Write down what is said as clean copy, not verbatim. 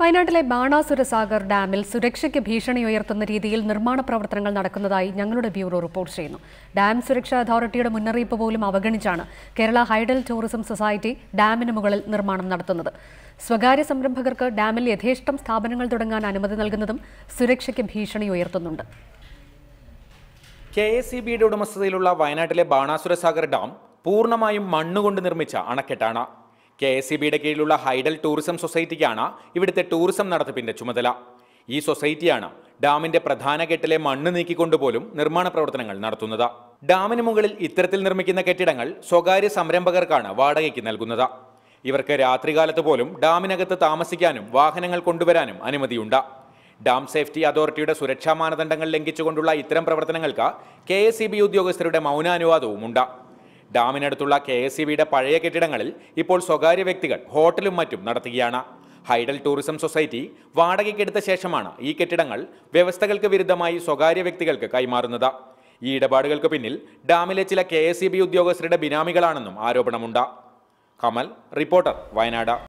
വയനാട്ടിലെ ബാണാസുര സാഗർ ഡാമിൽ സുരക്ഷയ്ക്ക് ഭീഷണി ഉയർത്തുന്ന രീതിയിൽ നിർമ്മാണ പ്രവർത്തനങ്ങൾ നടക്കുന്നതായി ഞങ്ങളുടെ ബ്യൂറോ റിപ്പോർട്ട് ചെയ്യുന്നു. ഡാം സുരക്ഷാ അതോറിറ്റിയുടെ മുന്നറിയിപ്പ് പോലും അവഗണിച്ചാണ് കേരള ഹൈഡൽ ടൂറിസം സൊസൈറ്റി ഡാമിന് മുകളിൽ നിർമ്മാണം നടത്തുന്നത്. സ്വകാര്യ സംരംഭകർക്ക് ഡാമിൽ യഥേഷ്ടം സ്ഥാപനങ്ങൾ തുടങ്ങാൻ അനുമതി നൽകുന്നതും സുരക്ഷയ്ക്ക് ഭീഷണി ഉയർത്തുന്നുണ്ട്. KSEBയുടെ ഉടമസ്ഥതയിലുള്ള വയനാട്ടിലെ ബാണാസുര സാഗർ ഡാം പൂർണ്ണമായും മണ്ണുകൊണ്ട് നിർമ്മിച്ച അണക്കെട്ടാണ്. KSEBയുടെ കീഴിലുള്ള ഹൈഡൽ ടൂറിസം സൊസൈറ്റിക്കാണ് ഇവിടുത്തെ ടൂറിസം നടത്തിപ്പിന്റെ ചുമതല. ഈ സൊസൈറ്റിയാണ് ഡാമിന്റെ പ്രധാന കെട്ടിലെ മണ്ണ് നീക്കിക്കൊണ്ടുപോലും നിർമ്മാണ പ്രവർത്തനങ്ങൾ നടത്തുന്നത്. ഡാമിന് മുകളിൽ ഇത്തരത്തിൽ നിർമ്മിക്കുന്ന കെട്ടിടങ്ങൾ സ്വകാര്യ സംരംഭകർക്കാണ് വാടകയ്ക്ക് നൽകുന്നത്. ഇവർക്ക് രാത്രികാലത്ത് പോലും ഡാമിനകത്ത് താമസിക്കാനും വാഹനങ്ങൾ കൊണ്ടുവരാനും അനുമതിയുണ്ട്. ഡാം സേഫ്റ്റി അതോറിറ്റിയുടെ സുരക്ഷാ മാനദണ്ഡങ്ങൾ ലംഘിച്ചുകൊണ്ടുള്ള ഇത്തരം പ്രവർത്തനങ്ങൾക്ക് KSEB ഉദ്യോഗസ്ഥരുടെ മൗനാനുവാദവുമുണ്ട്. ഡാമിനടുത്തുള്ള KSEBയുടെ പഴയ കെട്ടിടങ്ങളിൽ ഇപ്പോൾ സ്വകാര്യ വ്യക്തികൾ ഹോട്ടലും മറ്റും നടത്തുകയാണ്. ഹൈഡൽ ടൂറിസം സൊസൈറ്റി വാടകയ്ക്കെടുത്ത ശേഷമാണ് ഈ കെട്ടിടങ്ങൾ വ്യവസ്ഥകൾക്ക് വിരുദ്ധമായി സ്വകാര്യ വ്യക്തികൾക്ക് കൈമാറുന്നത്. ഈ ഇടപാടുകൾക്ക് പിന്നിൽ ഡാമിലെ ചില KSEB ഉദ്യോഗസ്ഥരുടെ ബിനാമികളാണെന്നും ആരോപണമുണ്ട്. കമൽ, റിപ്പോർട്ടർ, വയനാട്.